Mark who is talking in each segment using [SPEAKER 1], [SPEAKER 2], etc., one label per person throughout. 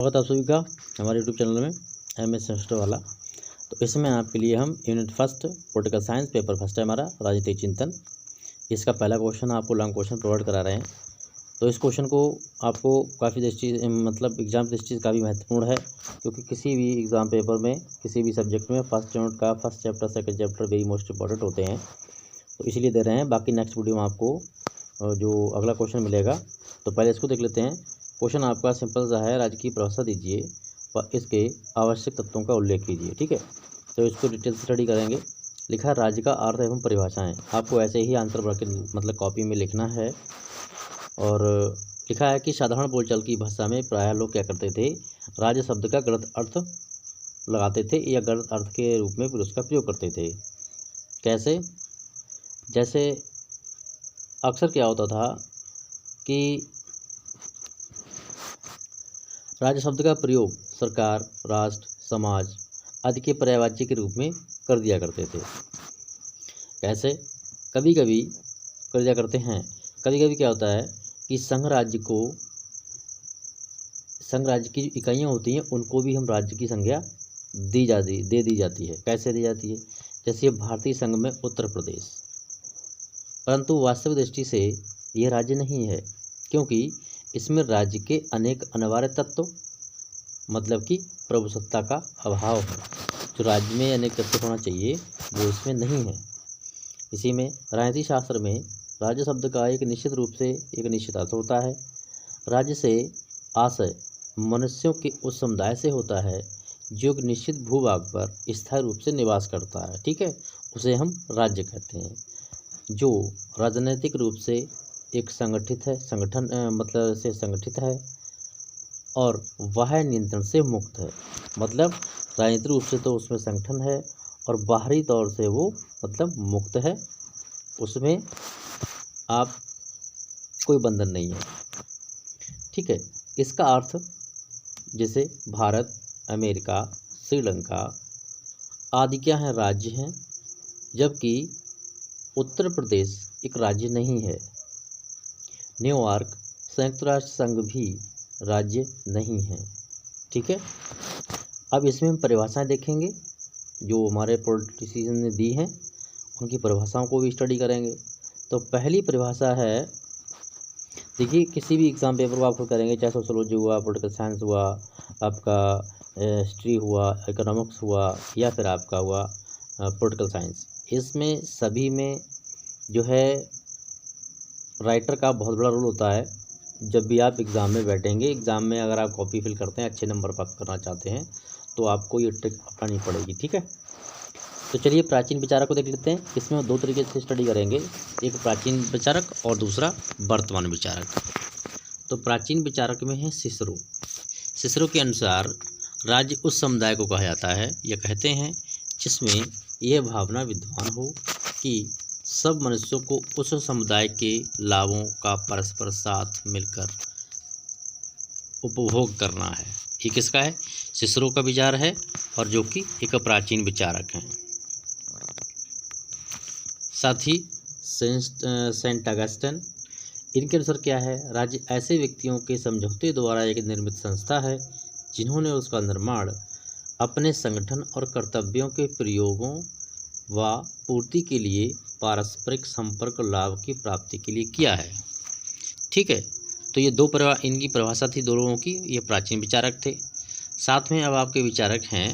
[SPEAKER 1] स्वागत आप सभी का हमारे यूट्यूब चैनल में MS सेमेस्टर वाला। तो इसमें आपके लिए हम unit first political science paper first है हमारा राजनीतिक चिंतन। इसका पहला क्वेश्चन आपको लॉन्ग क्वेश्चन प्रोवाइड करा रहे हैं। तो इस क्वेश्चन को आपको काफ़ी दृष्टि मतलब एग्जाम दृष्टि से काफ़ी महत्वपूर्ण है, क्योंकि किसी भी एग्ज़ाम पेपर में किसी भी सब्जेक्ट में फर्स्ट यूनिट का first chapter second chapter very most important होते हैं, तो इसीलिए दे रहे हैं। बाकी नेक्स्ट वीडियो में आपको जो अगला क्वेश्चन मिलेगा, तो पहले इसको देख लेते हैं। क्वेश्चन आपका सिंपल सा है, राज्य की परिभाषा दीजिए व इसके आवश्यक तत्वों का उल्लेख कीजिए। ठीक है, तो इसको डिटेल स्टडी करेंगे। लिखा है राज्य का अर्थ एवं परिभाषाएं। आपको ऐसे ही आंसर ब्रैकेट मतलब कॉपी में लिखना है। और लिखा है कि साधारण बोलचाल की भाषा में प्रायः लोग क्या करते थे, राज्य शब्द का गलत अर्थ लगाते थे या गलत अर्थ के रूप में फिर उसका प्रयोग करते थे। कैसे? जैसे अक्सर क्या होता था कि राज्य शब्द का प्रयोग सरकार, राष्ट्र, समाज आदि के पर्यायवाची के रूप में कर दिया करते थे। कैसे? कभी कभी कर दिया करते हैं। कभी कभी क्या होता है कि संघ राज्य की इकाइयाँ होती हैं, उनको भी हम राज्य की संज्ञा दे दी जाती है। कैसे दी जाती है? जैसे भारतीय संघ में उत्तर प्रदेश, परंतु वास्तविक दृष्टि से यह राज्य नहीं है, क्योंकि इसमें राज्य के अनेक अनिवार्य तत्व मतलब कि प्रभुसत्ता का अभाव है। जो राज्य में अनेक तत्व होना चाहिए वो इसमें नहीं है। इसी में राजनीति शास्त्र में राज्य शब्द का एक निश्चित अर्थ होता है। राज्य से आशय मनुष्यों के उस समुदाय से होता है जो एक निश्चित भूभाग पर स्थायी रूप से निवास करता है। ठीक है, उसे हम राज्य कहते हैं। जो राजनीतिक रूप से एक संगठित है और वह नियंत्रण से मुक्त है। मतलब राजनीतिक रूप से तो उसमें संगठन है और बाहरी तौर से वो मतलब मुक्त है, उसमें आप कोई बंधन नहीं है। ठीक है, इसका अर्थ जैसे भारत, अमेरिका, श्रीलंका आदि क्या हैं, राज्य हैं, जबकि उत्तर प्रदेश एक राज्य नहीं है। न्यूयॉर्क, संयुक्त राष्ट्र संघ भी राज्य नहीं है। ठीक है, अब इसमें हम परिभाषाएं देखेंगे जो हमारे पॉलिटिशियन ने दी हैं, उनकी परिभाषाओं को भी स्टडी करेंगे। तो पहली परिभाषा है, देखिए किसी भी एग्जाम पेपर को आप करेंगे, चाहे सोशोलॉजी हुआ, पॉलिटिकल साइंस हुआ, आपका हिस्ट्री हुआ, इकोनॉमिक्स हुआ, या फिर आपका हुआ पॉलिटिकल साइंस, इसमें सभी में जो है राइटर का बहुत बड़ा रोल होता है। जब भी आप एग्ज़ाम में बैठेंगे, एग्ज़ाम में अगर आप कॉपी फिल करते हैं, अच्छे नंबर प्राप्त करना चाहते हैं, तो आपको ये ट्रिक अपनानी पड़ेगी। ठीक है, तो चलिए प्राचीन विचारक को देख लेते हैं। इसमें दो तरीके से स्टडी करेंगे, एक प्राचीन विचारक और दूसरा वर्तमान विचारक। तो प्राचीन विचारक में है सिसरो। सिसरो के अनुसार राज्य उस समुदाय को कहा जाता है या कहते हैं जिसमें यह भावना विद्वान हो कि सब मनुष्यों को उस समुदाय के लाभों का परस्पर साथ मिलकर उपभोग करना है। ये किसका है? सिसरो का विचार है, और जो कि एक प्राचीन विचारक हैं। साथ ही सेंट अगस्टिन, इनके अनुसार क्या है, राज्य ऐसे व्यक्तियों के समझौते द्वारा एक निर्मित संस्था है जिन्होंने उसका निर्माण अपने संगठन और कर्तव्यों के प्रयोगों व पूर्ति के लिए पारस्परिक संपर्क लाभ की प्राप्ति के लिए किया है। ठीक है, तो ये इनकी परिभाषा थी दो लोगों की, ये प्राचीन विचारक थे। साथ में अब आपके विचारक हैं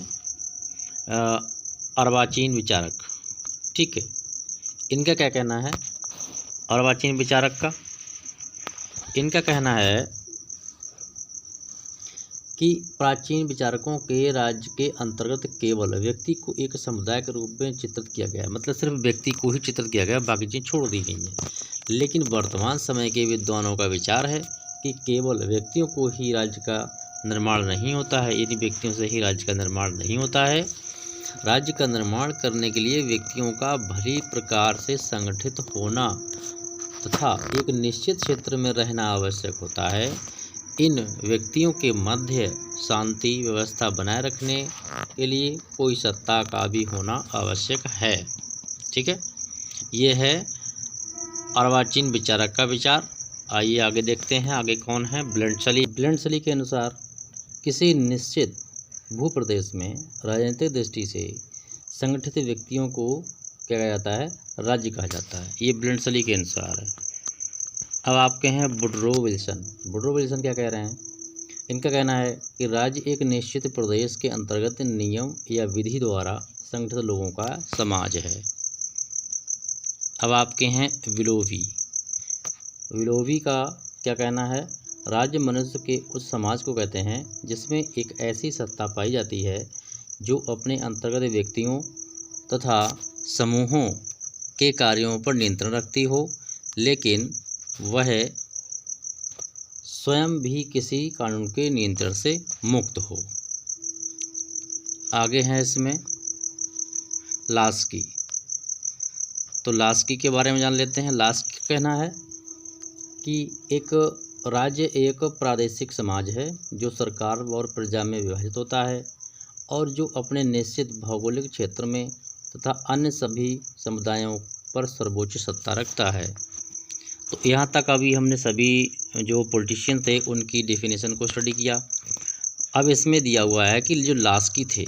[SPEAKER 1] अर्वाचीन विचारक। ठीक है, इनका क्या कहना है? अर्वाचीन विचारक का इनका कहना है कि प्राचीन विचारकों के राज्य के अंतर्गत केवल व्यक्ति को एक समुदाय के रूप में चित्रित किया गया, मतलब सिर्फ व्यक्ति को ही चित्रित किया गया, बाकी चीज़ छोड़ दी गई हैं। लेकिन वर्तमान समय के विद्वानों का विचार है कि केवल व्यक्तियों को ही राज्य का निर्माण नहीं होता है, यदि व्यक्तियों से ही राज्य का निर्माण नहीं होता है। राज्य का निर्माण करने के लिए व्यक्तियों का भली प्रकार से संगठित होना तथा एक निश्चित क्षेत्र में रहना आवश्यक होता है। इन व्यक्तियों के मध्य शांति व्यवस्था बनाए रखने के लिए कोई सत्ता का भी होना आवश्यक है। ठीक है, ये है अर्वाचीन विचारक का विचार। आइए आगे देखते हैं, आगे कौन है? ब्लेंडसली के अनुसार किसी निश्चित भूप्रदेश में राजनीतिक दृष्टि से संगठित व्यक्तियों को क्या कहा जाता है, राज्य कहा जाता है। ये ब्लेंडसली के अनुसार है। अब आपके हैं वुडरो विल्सन। वुडरो विल्सन क्या कह रहे हैं, इनका कहना है कि राज्य एक निश्चित प्रदेश के अंतर्गत नियम या विधि द्वारा संगठित लोगों का समाज है। अब आपके हैं विलोवी। विलोवी का क्या कहना है, राज्य मनुष्य के उस समाज को कहते हैं जिसमें एक ऐसी सत्ता पाई जाती है जो अपने अंतर्गत व्यक्तियों तथा समूहों के कार्यों पर नियंत्रण रखती हो, लेकिन वह स्वयं भी किसी कानून के नियंत्रण से मुक्त हो। आगे है इसमें लास्की। तो लास्की के बारे में जान लेते हैं। लास्की का कहना है कि एक राज्य एक प्रादेशिक समाज है जो सरकार और प्रजा में विभाजित होता है और जो अपने निश्चित भौगोलिक क्षेत्र में तथा अन्य सभी समुदायों पर सर्वोच्च सत्ता रखता है। तो यहाँ तक अभी हमने सभी जो पॉलिटिशियन थे उनकी डेफिनेशन को स्टडी किया। अब इसमें दिया हुआ है कि जो लास्की थे,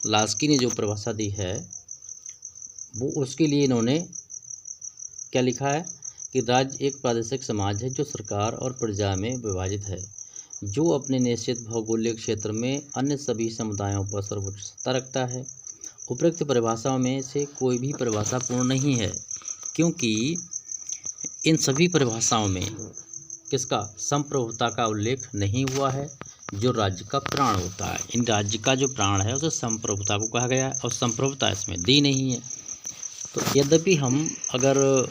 [SPEAKER 1] लास्की ने जो परिभाषा दी है वो उसके लिए इन्होंने क्या लिखा है कि राज्य एक प्रादेशिक समाज है जो सरकार और प्रजा में विभाजित है, जो अपने निश्चित भौगोलिक क्षेत्र में अन्य सभी समुदायों पर सर्वोच्च सत्ता रखता है। उपरोक्त परिभाषाओं में से कोई भी परिभाषा पूर्ण नहीं है, क्योंकि इन सभी परिभाषाओं में किसका, संप्रभुता का उल्लेख नहीं हुआ है, जो राज्य का प्राण होता है। इन राज्य का जो प्राण है उसे संप्रभुता को कहा गया है और संप्रभुता इसमें दी नहीं है। तो यद्यपि हम अगर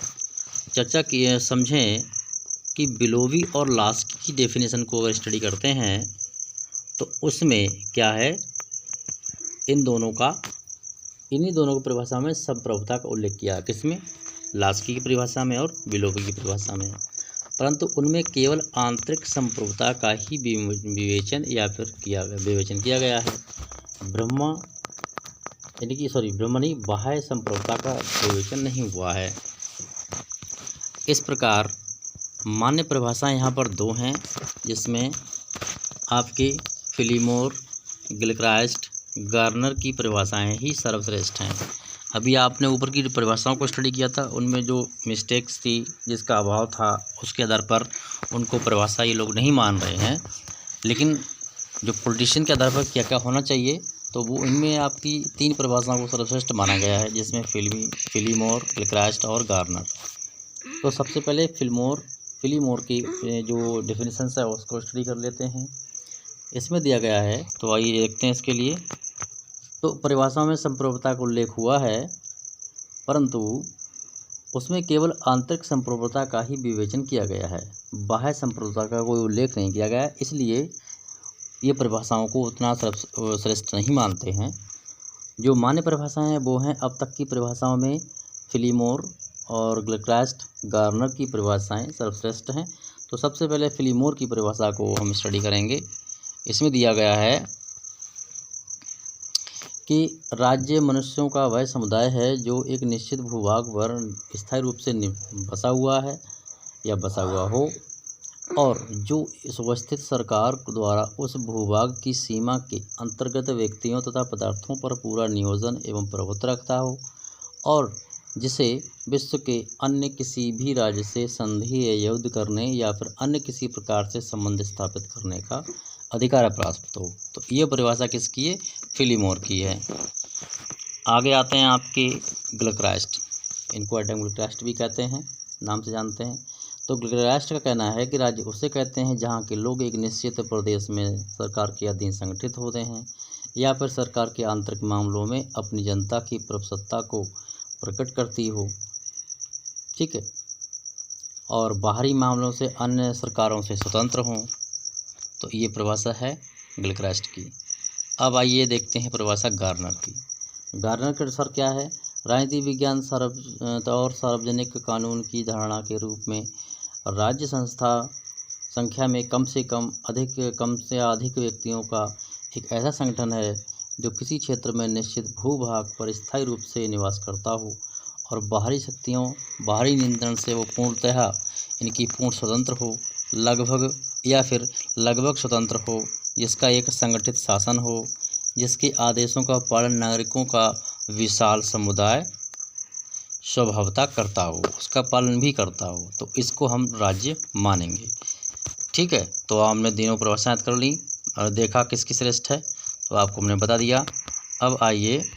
[SPEAKER 1] चर्चा की समझें कि बिलोवी और लास्की की डेफिनेशन को अगर स्टडी करते हैं तो उसमें क्या है, इन्हीं दोनों की परिभाषा में संप्रभुता का उल्लेख किया, किसमें, लास्की की परिभाषा में और बिलोवी की परिभाषा में, परंतु उनमें केवल आंतरिक संप्रभुता का ही विवेचन किया गया है। ब्रह्म नहीं, बाह्य संप्रभुता का विवेचन नहीं हुआ है। इस प्रकार मान्य परिभाषाएं यहाँ पर दो हैं, जिसमें आपके फिलीमोर, गिलक्राइस्ट, गार्नर की परिभाषाएं ही सर्वश्रेष्ठ हैं। अभी आपने ऊपर की परिभाषाओं को स्टडी किया था, उनमें जो मिस्टेक्स थी, जिसका अभाव था, उसके आधार पर उनको परिभाषा ये लोग नहीं मान रहे हैं। लेकिन जो पॉलिटिशियन के आधार पर क्या क्या होना चाहिए, तो वो इनमें आपकी 3 परिभाषाओं को सर्वश्रेष्ठ माना गया है, जिसमें फिलीमोर, गिलक्राइस्ट और गार्नर। तो सबसे पहले फिलीमोर की जो डेफिनेशन है उसको स्टडी कर लेते हैं। इसमें दिया गया है, तो आइए देखते हैं इसके लिए। तो परिभाषाओं में संप्रभुता का उल्लेख हुआ है, परंतु उसमें केवल आंतरिक संप्रभुता का ही विवेचन किया गया है, बाह्य संप्रभुता का कोई उल्लेख नहीं किया गया है। इसलिए ये परिभाषाओं को उतना श्रेष्ठ नहीं मानते हैं। जो मान्य परिभाषाएं हैं वो हैं अब तक की परिभाषाओं में फिलीमोर और गिलक्राइस्ट, गार्नर की परिभाषाएं सर्वश्रेष्ठ हैं। तो सबसे पहले फिलीमोर की परिभाषा को हम स्टडी करेंगे। इसमें दिया गया है कि राज्य मनुष्यों का वह समुदाय है जो एक निश्चित भूभाग पर स्थायी रूप से बसा हुआ है या बसा हुआ हो, और जो व्यवस्थित सरकार द्वारा उस भूभाग की सीमा के अंतर्गत व्यक्तियों तथा पदार्थों पर पूरा नियोजन एवं प्रभुत्व रखता हो, और जिसे विश्व के अन्य किसी भी राज्य से संधि या युद्ध करने या फिर अन्य किसी प्रकार से संबंध स्थापित करने का अधिकार प्राप्त हो। तो ये परिभाषा किसकी है, फिलीमोर की है। आगे आते हैं आपके गिलक्राइस्ट। इनको एडम गिलक्राइस्ट भी कहते हैं, नाम से जानते हैं। तो गिलक्राइस्ट का कहना है कि राज्य उसे कहते हैं जहाँ के लोग एक निश्चित प्रदेश में सरकार के अधीन संगठित होते हैं या फिर सरकार के आंतरिक मामलों में अपनी जनता की प्रभुसत्ता को प्रकट करती हो, ठीक है, और बाहरी मामलों से अन्य सरकारों से स्वतंत्र हों। तो ये परिभाषा है गिलक्राइस्ट की। अब आइए देखते हैं परिभाषा गार्नर की। गार्नर के अनुसार क्या है, राजनीति विज्ञान और सार्वजनिक कानून की धारणा के रूप में राज्य संस्था संख्या में कम से अधिक व्यक्तियों का एक ऐसा संगठन है जो किसी क्षेत्र में निश्चित भूभाग पर स्थायी रूप से निवास करता हो और बाहरी नियंत्रण से वो पूर्ण स्वतंत्र हो, लगभग स्वतंत्र हो, जिसका एक संगठित शासन हो, जिसके आदेशों का पालन नागरिकों का विशाल समुदाय स्वभावतः करता हो, उसका पालन भी करता हो, तो इसको हम राज्य मानेंगे। ठीक है, तो हमने तीनों परिभाषाएं कर ली और देखा किसकी श्रेष्ठ है, तो आपको हमने बता दिया। अब आइए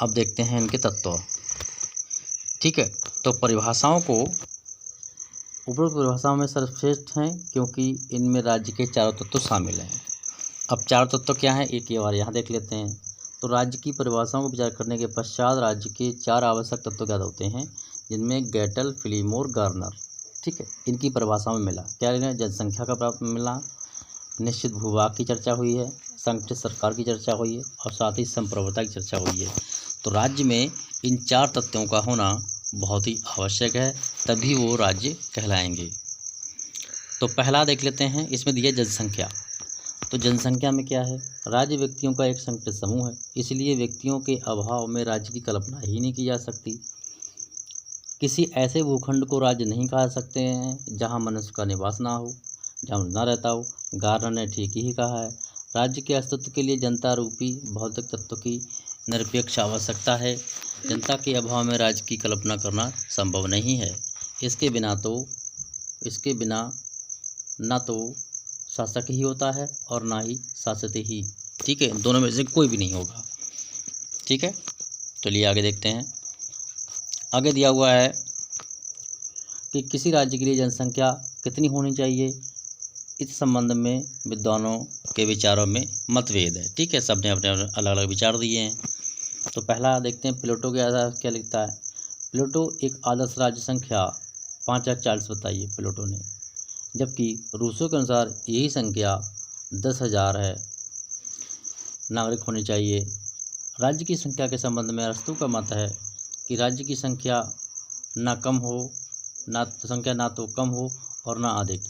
[SPEAKER 1] अब देखते हैं इनके तत्व। ठीक है, तो परिभाषाओं को उपरोक्त परिभाषाओं में सर्वश्रेष्ठ हैं क्योंकि इनमें राज्य के चारों तत्व शामिल हैं। अब चारों तत्व क्या हैं, एक बार यहाँ देख लेते हैं। तो राज्य की परिभाषाओं को विचार करने के पश्चात राज्य के 4 आवश्यक तत्व ज्ञात होते हैं, जिनमें गैटल, फिलीमोर, गार्नर, ठीक है, इनकी परिभाषाओं में मिला। क्या लेना, जनसंख्या का प्राप्त मिला, निश्चित भूभाग की चर्चा हुई है, संगठित सरकार की चर्चा हुई है और साथ ही संप्रभुता की चर्चा हुई है। तो राज्य में इन 4 तत्वों का होना बहुत ही आवश्यक है, तभी वो राज्य कहलाएंगे। तो पहला देख लेते हैं, इसमें दिया जनसंख्या। तो जनसंख्या में क्या है, राज्य व्यक्तियों का एक संगठित समूह है, इसलिए व्यक्तियों के अभाव में राज्य की कल्पना ही नहीं की जा सकती। किसी ऐसे भूखंड को राज्य नहीं कहा सकते हैं जहां मनुष्य का निवास ना हो, जहां न रहता हो। गार्नर ने ठीक ही कहा है, राज्य के अस्तित्व के लिए जनता रूपी भौतिक तत्व की निरपेक्ष आवश्यकता है। जनता के अभाव में राज्य की कल्पना करना संभव नहीं है। इसके बिना ना तो शासक ही होता है और ना ही शासित ही। ठीक है, दोनों में से कोई भी नहीं होगा। ठीक है, चलिए आगे देखते हैं। आगे दिया हुआ है कि किसी राज्य के लिए जनसंख्या कितनी होनी चाहिए, इस संबंध में विद्वानों के विचारों में मतभेद है। ठीक है, सबने अपने अलग अलग विचार दिए हैं। तो पहला देखते हैं, प्लेटो के आधार क्या लिखता है। प्लेटो एक आदर्श राज्य संख्या 5040 बताइए प्लेटो ने, जबकि रूसो के अनुसार यही संख्या 10,000 है, नागरिक होने चाहिए। राज्य की संख्या के संबंध में अरस्तू का मत है कि राज्य की संख्या ना तो कम हो और ना अधिक।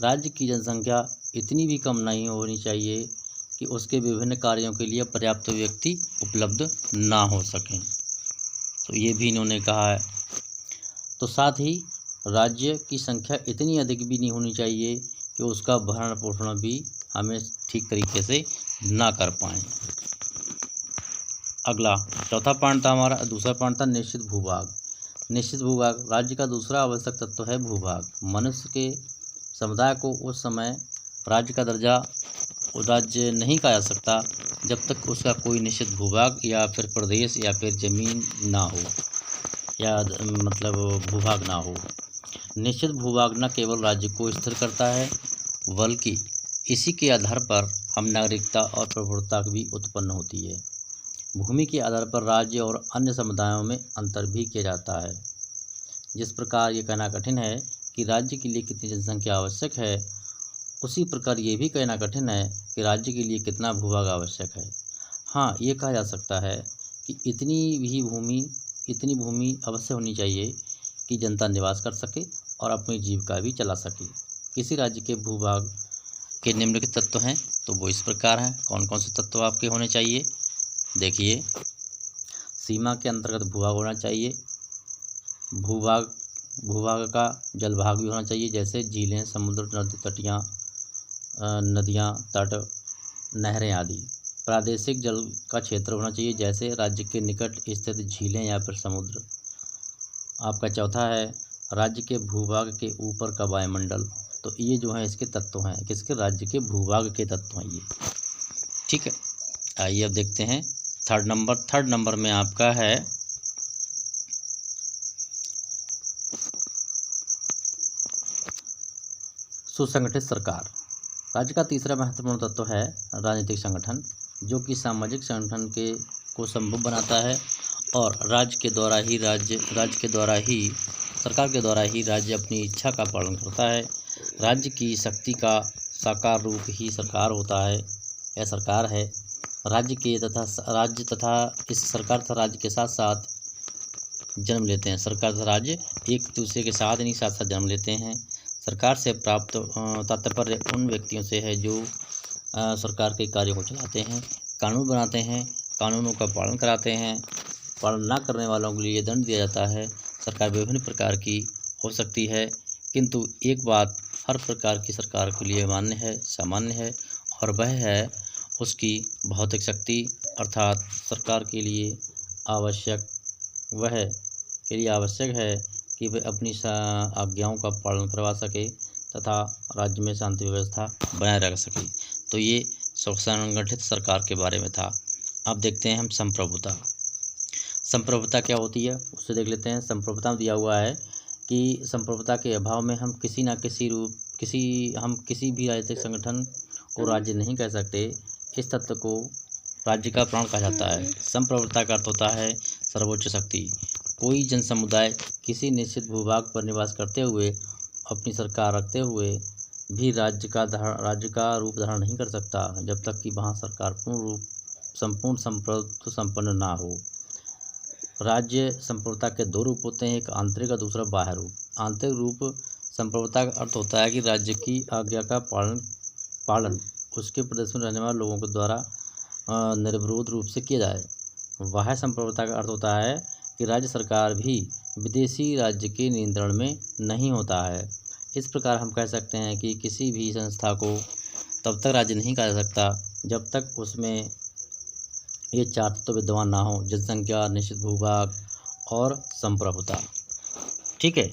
[SPEAKER 1] राज्य की जनसंख्या इतनी भी कम नहीं होनी चाहिए कि उसके विभिन्न कार्यों के लिए पर्याप्त व्यक्ति उपलब्ध ना हो सकें, तो ये भी इन्होंने कहा है। तो साथ ही राज्य की संख्या इतनी अधिक भी नहीं होनी चाहिए कि उसका भरण पोषण भी हमें ठीक तरीके से ना कर पाएँ। अगला चौथा पॉइंट था हमारा, दूसरा पॉइंट था निश्चित भूभाग। निश्चित भूभाग राज्य का दूसरा आवश्यक तत्व है भूभाग। मनुष्य के समुदाय को उस समय राज्य का दर्जा राज्य नहीं कहा जा सकता जब तक उसका कोई निश्चित भूभाग या फिर प्रदेश या फिर जमीन ना हो, या मतलब भूभाग ना हो। निश्चित भूभाग न केवल राज्य को स्थिर करता है बल्कि इसी के आधार पर हम नागरिकता और प्रभुत्व भी उत्पन्न होती है। भूमि के आधार पर राज्य और अन्य समुदायों में अंतर भी किया जाता है। जिस प्रकार ये कहना कठिन है कि राज्य के लिए कितनी जनसंख्या आवश्यक है, उसी प्रकार ये भी कहना कठिन है कि राज्य के लिए कितना भूभाग आवश्यक है। हाँ, ये कहा जा सकता है कि इतनी भूमि अवश्य होनी चाहिए कि जनता निवास कर सके और अपनी जीविका भी चला सके। किसी राज्य के भूभाग के निम्नलिखित तत्व हैं, तो वो इस प्रकार हैं। कौन कौन से तत्व आपके होने चाहिए, देखिए। सीमा के अंतर्गत भूभाग होना चाहिए। भूभाग का जलभाग भी होना चाहिए, जैसे झीलें, समुद्र, नदियाँ, तट, नहरें आदि। प्रादेशिक जल का क्षेत्र होना चाहिए, जैसे राज्य के निकट स्थित झीलें या फिर समुद्र। आपका चौथा है राज्य के भूभाग के ऊपर का वायुमंडल। तो ये जो है इसके तत्व हैं, किसके, राज्य के भूभाग के तत्व हैं ये। ठीक है, आइए अब देखते हैं थर्ड नंबर में आपका है सुसंगठित सरकार। राज्य का तीसरा महत्वपूर्ण तत्व है राजनीतिक संगठन, जो कि सामाजिक संगठन को संभव बनाता है और सरकार के द्वारा ही राज्य अपनी इच्छा का पालन करता है। राज्य की शक्ति का साकार रूप ही सरकार होता है, यह सरकार है। राज्य तथा इस सरकार तथा राज्य के साथ साथ जन्म लेते हैं। सरकार तथा राज्य एक दूसरे के साथ नहीं, साथ साथ जन्म लेते हैं। सरकार से प्राप्त तात्पर्य उन व्यक्तियों से है जो सरकार के कार्यों को चलाते हैं, कानून बनाते हैं, कानूनों का पालन कराते हैं। पालन न करने वालों के लिए दंड दिया जाता है। सरकार विभिन्न प्रकार की हो सकती है, किंतु एक बात हर प्रकार की सरकार के लिए मान्य है, सामान्य है, और वह है उसकी भौतिक शक्ति अर्थात सरकार के लिए आवश्यक है कि वह अपनी आज्ञाओं का पालन करवा सके तथा राज्य में शांति व्यवस्था बनाए रख सके। तो ये स्वसंगठित सरकार के बारे में था। अब देखते हैं हम संप्रभुता। संप्रभुता क्या होती है उससे देख लेते हैं। संप्रभुता में दिया हुआ है कि संप्रभुता के अभाव में हम किसी भी राजनीतिक संगठन को राज्य नहीं कह सकते। इस तत्व को राज्य का प्राण कहा जाता है। संप्रभुता का अर्थ होता है सर्वोच्च शक्ति। कोई जन समुदाय किसी निश्चित भूभाग पर निवास करते हुए अपनी सरकार रखते हुए भी राज्य का रूप धारण नहीं कर सकता जब तक कि वहाँ सरकार संपूर्ण संप्रभुत्व संपन्न ना हो। राज्य संप्रभुता के दो रूप होते हैं, एक आंतरिक और दूसरा बाह्य रूप। आंतरिक रूप संप्रभुता का अर्थ होता है कि राज्य की आज्ञा का पालन उसके प्रदेश में रहने वाले लोगों के द्वारा निर्विरोध रूप से किया जाए। बाह्य संप्रभुता का अर्थ होता है कि राज्य सरकार भी विदेशी राज्य के नियंत्रण में नहीं होता है। इस प्रकार हम कह सकते हैं कि किसी भी संस्था को तब तक राज्य नहीं कहा जा सकता जब तक उसमें ये चार तत्व विद्यमान ना हो: जनसंख्या, निश्चित भूभाग और संप्रभुता। ठीक है,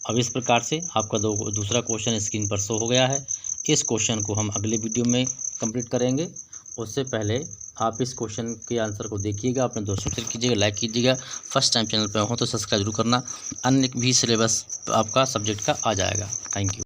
[SPEAKER 1] अब इस प्रकार से आपका दूसरा क्वेश्चन स्क्रीन पर शो हो गया है। इस क्वेश्चन को हम अगले वीडियो में कंप्लीट करेंगे। उससे पहले आप इस क्वेश्चन के आंसर को देखिएगा, अपने दोस्तों से शेयर कीजिएगा, लाइक कीजिएगा। फर्स्ट टाइम चैनल पर हो तो सब्सक्राइब जरूर करना। अन्य भी सिलेबस आपका सब्जेक्ट का आ जाएगा। Thank you.